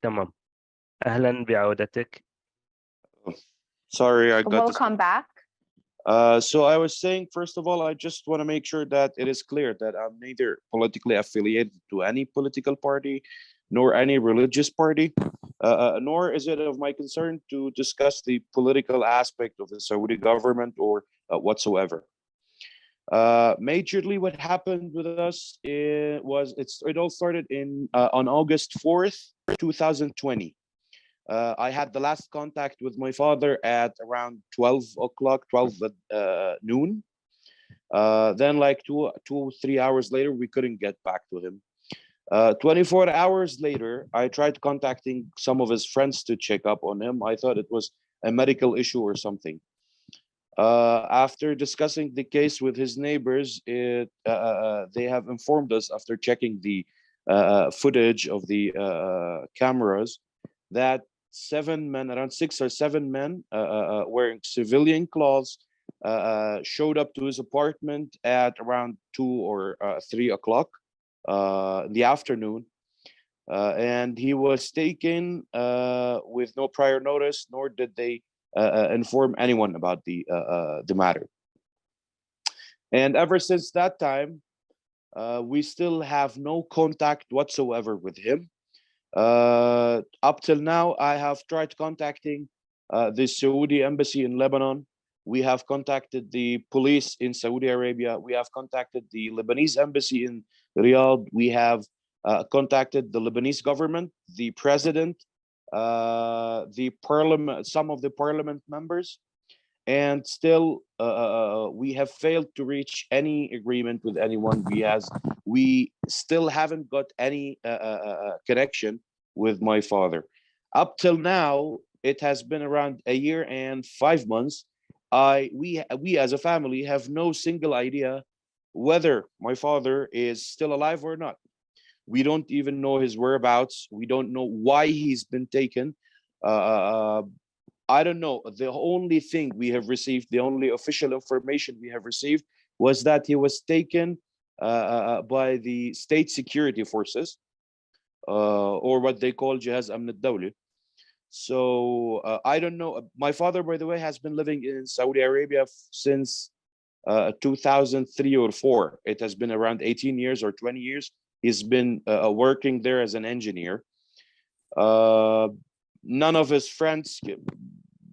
تمام. أهلا بعودتك. Sorry, I got this. Welcome back. So I was saying, first of all, I just want to make sure that it is clear that I'm neither politically affiliated to any political party, nor any religious party, nor is it of my concern to discuss the political aspect of the Saudi government or whatsoever. Majorly, what happened with us it all started on August 4th, 2020. I had the last contact with my father at around 12 o'clock, 12 noon. Then like 3 hours later, we couldn't get back to him. 24 hours later, I tried contacting some of his friends to check up on him. I thought it was a medical issue or something. After discussing the case with his neighbors, they have informed us after checking the footage of the cameras that around 6 or 7 men wearing civilian clothes showed up to his apartment at around 2 or 3 o'clock in the afternoon. And he was taken with no prior notice, nor did they inform anyone about the matter. And ever since that time, we still have no contact whatsoever with him. Up till now, I have tried contacting the Saudi embassy in Lebanon. We have contacted the police in Saudi Arabia. We have contacted the Lebanese embassy in Riyadh. We have contacted the Lebanese government, the president, the parliament, some of the parliament members, and still we have failed to reach any agreement with anyone. We still haven't got any connection with my father. Up till now, it has been around a year and 5 months. We as a family have no single idea whether my father is still alive or not. We don't even know his whereabouts. We don't know why he's been taken. I don't know. The only thing we have received, the only official information we have received was that he was taken by the state security forces, or what they call Jihaz Amn al-Dawli. So I don't know. My father, by the way, has been living in Saudi Arabia since 2003 or 4. It has been around 18 years or 20 years. He's been working there as an engineer. None of his friends,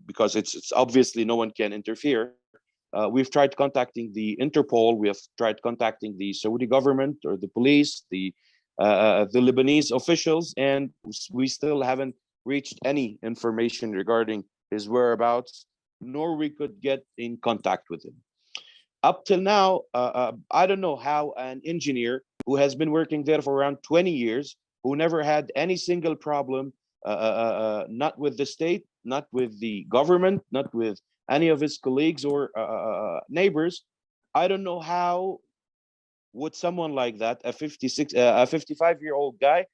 because it's obviously no one can interfere. We've tried contacting the Interpol. We have tried contacting the Saudi government or the police, the Lebanese officials, and we still haven't reached any information regarding his whereabouts, nor we could get in contact with him. Up till now, I don't know how an engineer who has been working there for around 20 years, who never had any single problem, not with the state, not with the government, not with any of his colleagues or neighbors. I don't know how would someone like that, a 55-year-old guy,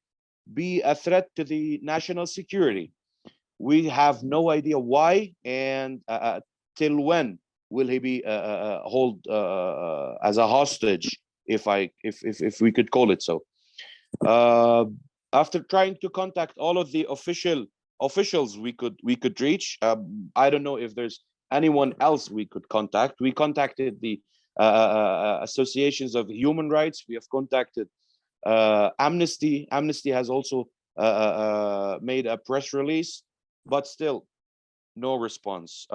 be a threat to the national security. We have no idea why, and till when will he be held as a hostage, if we could call it so. After trying to contact all of the officials we could reach, I don't know if there's anyone else we could contact. We contacted the associations of human rights. We have contacted Amnesty. Amnesty has also made a press release, but still no response.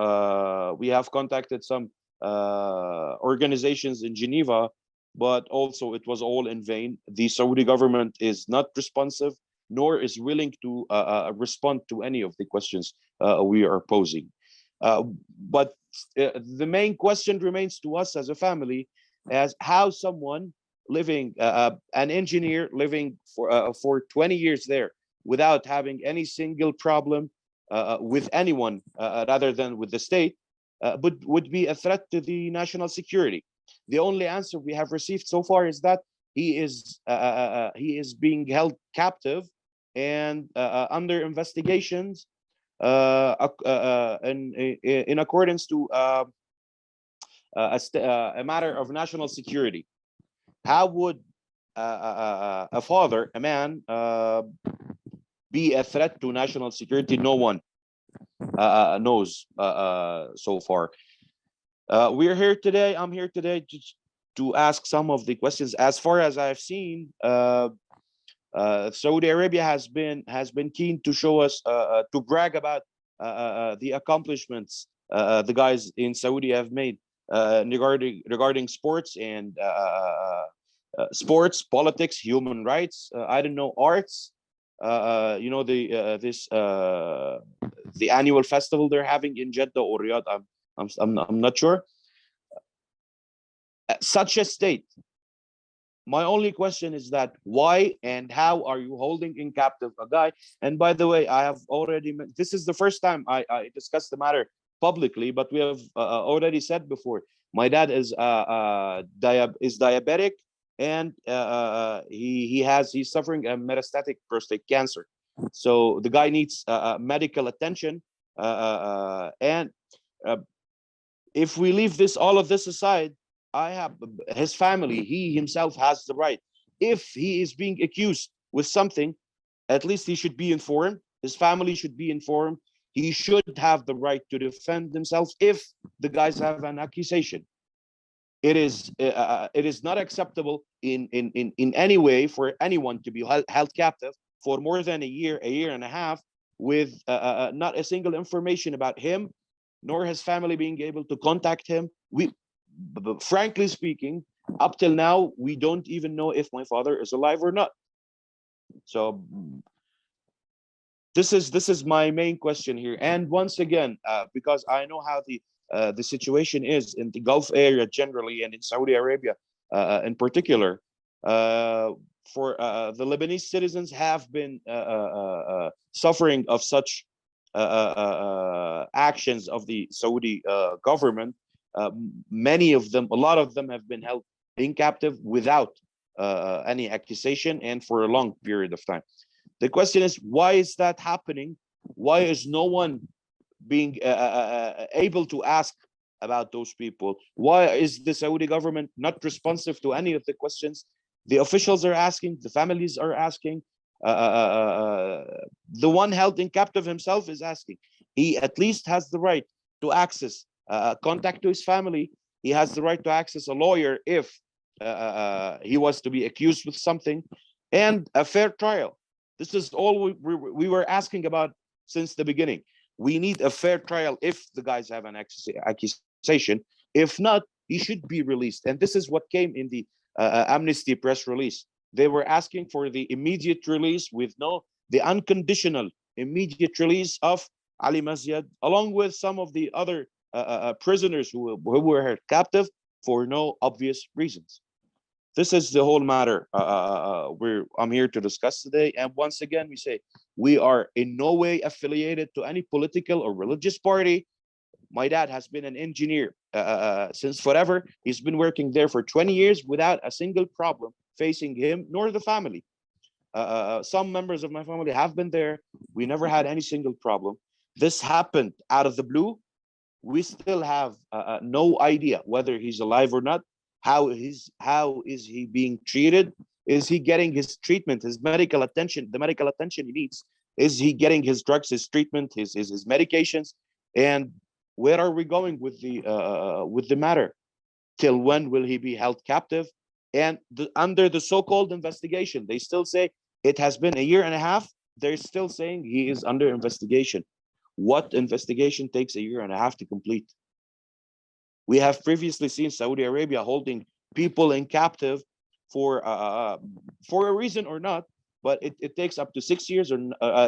We have contacted some organizations in Geneva, but also it was all in vain. The Saudi government is not responsive, nor is willing to respond to any of the questions we are posing. But the main question remains to us as a family, as how someone living, an engineer living for 20 years there without having any single problem with anyone rather than with the state, but would be a threat to the national security. The only answer we have received so far is that he is being held captive and under investigations in accordance to a matter of national security. How would a father, a man, be a threat to national security, no one knows so far. We're here today. I'm here today to ask some of the questions. As far as I've seen, Saudi Arabia has been keen to show us to brag about the accomplishments the guys in Saudi have made regarding sports and sports, politics, human rights. I don't know, arts. You know, the annual festival they're having in Jeddah or Riyadh. I'm not sure. Such a state. My only question is that why and how are you holding in captive a guy? And by the way, I have already this is the first time I discussed the matter publicly, but we have already said before. My dad is diabetic, and he's suffering a metastatic prostate cancer. So the guy needs medical attention, and if we leave all of this aside, I have his family. He himself has the right. If he is being accused with something, at least he should be informed. His family should be informed. He should have the right to defend himself if the guys have an accusation. It is not acceptable in any way for anyone to be held captive for more than a year and a half, with not a single information about him, nor his family being able to contact him. Frankly speaking, up till now, we don't even know if my father is alive or not. So this is my main question here. And once again, because I know how the situation is in the Gulf area generally, and in Saudi Arabia in particular, for the Lebanese citizens have been suffering of such actions of the Saudi government. Many of them, a lot of them, have been held in captive without any accusation and for a long period of time. The question is, why is that happening? Why is no one being able to ask about those people? Why is the Saudi government not responsive to any of the questions the officials are asking, the families are asking? The one held in captive himself is asking. He at least has the right to access contact to his family. He has the right to access a lawyer if he was to be accused with something, and a fair trial. This is all we were asking about since the beginning. We need a fair trial if the guys have an accusation. If not, he should be released. And this is what came in the Amnesty press release. They were asking for the immediate release the unconditional immediate release of Ali Maziad, along with some of the other prisoners who were held captive for no obvious reasons. This is the whole matter I'm here to discuss today. And once again, we say we are in no way affiliated to any political or religious party. My dad has been an engineer since forever. He's been working there for 20 years without a single problem facing him nor the family. Some members of my family have been there. We never had any single problem. This happened out of the blue. We still have no idea whether he's alive or not. How is he being treated? Is he getting his treatment, his medical attention, the medical attention he needs? Is he getting his drugs, his treatment, his medications? And where are we going with the matter? Till when will he be held captive? And under the so-called investigation, they still say it has been a year and a half. They're still saying he is under investigation. What investigation takes a year and a half to complete? We have previously seen Saudi Arabia holding people in captive for a reason or not, but it takes up to 6 years or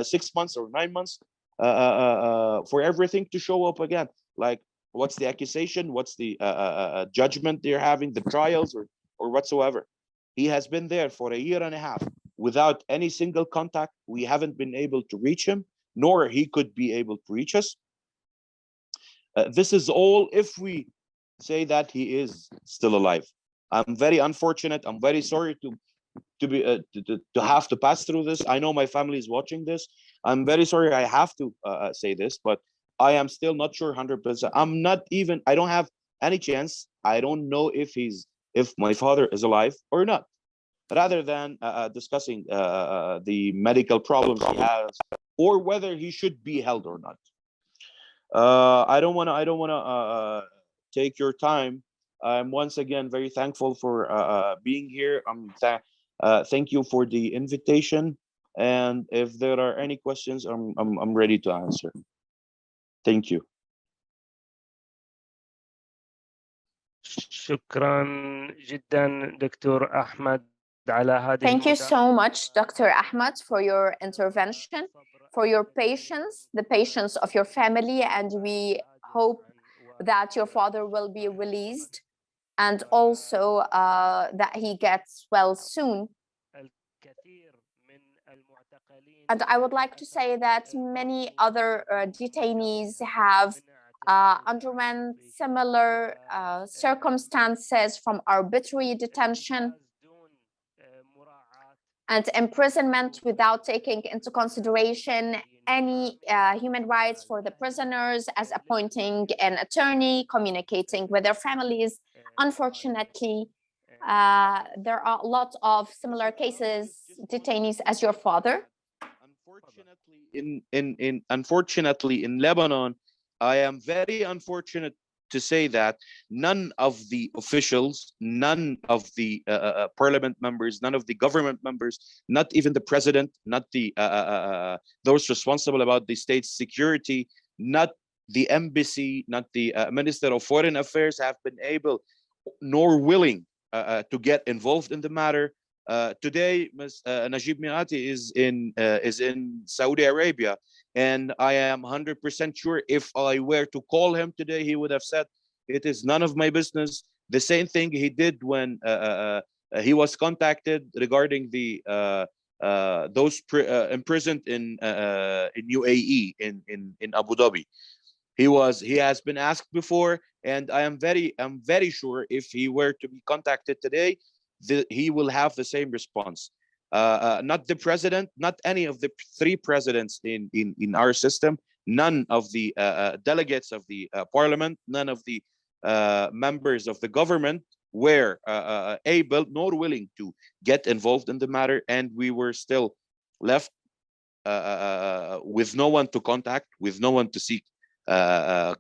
6 months or 9 months for everything to show up again. Like, what's the accusation? What's the judgment they're having, the trials or whatsoever? He has been there for a year and a half without any single contact. We haven't been able to reach him, nor he could be able to reach us. This is all if we say that he is still alive. I'm very unfortunate. I'm very sorry to have to pass through this. I know my family is watching this. I'm very sorry I have to say this, but I am still not sure 100%. I don't have any chance. I don't know if my father is alive or not. rather than discussing the medical problems he has or whether he should be held or not. I don't want to take your time. I'm once again very thankful for being here. Thank you for the invitation. And if there are any questions, I'm ready to answer. Thank you. شكرا جدا دكتور أحمد على هذه Thank you so much, Dr. Ahmed, for your intervention, for your patience, the patience of your family, and we hope that your father will be released and also that he gets well soon. And I would like to say that many other detainees have underwent similar circumstances from arbitrary detention and imprisonment without taking into consideration any human rights for the prisoners, as appointing an attorney, communicating with their families. Unfortunately, there are a lot of similar cases, detainees as your father. Unfortunately in Lebanon, I am very unfortunate to say that none of the officials, none of the parliament members, none of the government members, not even the president, not the those responsible about the state's security, not the embassy, not the Minister of Foreign Affairs have been able nor willing to get involved in the matter. Today, Ms. Najib Miati is in Saudi Arabia, and I am 100% sure if I were to call him today, he would have said, "It is none of my business." The same thing he did when he was contacted regarding the those imprisoned in UAE in Abu Dhabi. He has been asked before, and I'm very sure if he were to be contacted today, he will have the same response. Not the president, not any of the three presidents in our system, none of the delegates of the parliament, none of the members of the government were able nor willing to get involved in the matter, and we were still left with no one to contact, with no one to seek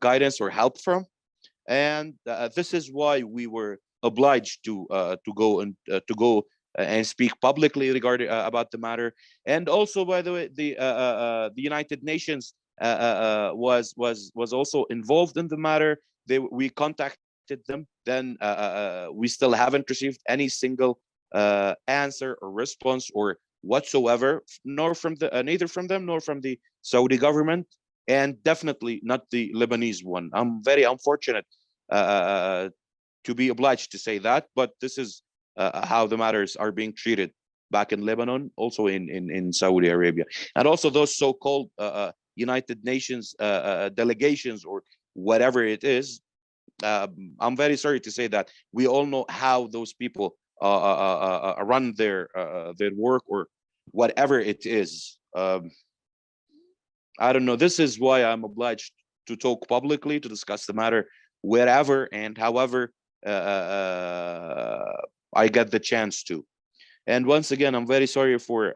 guidance or help from. And this is why we were obliged to go and speak publicly regarding about the matter. And also, by the way, the United Nations was also involved in the matter. We contacted them. Then we still haven't received any single answer or response or whatsoever, nor from the neither from them nor from the Saudi government, and definitely not the Lebanese one. I'm very unfortunate to be obliged to say that, but this is how the matters are being treated back in Lebanon, also in Saudi Arabia, and also those so-called United Nations delegations or whatever it is. I'm very sorry to say that we all know how those people run their work or whatever it is. I don't know. This is why I'm obliged to talk publicly, to discuss the matter wherever and however I get the chance to. And once again, I'm very sorry for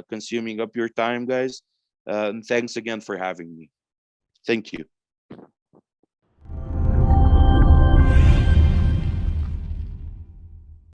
consuming up your time, guys. And thanks again for having me. Thank you.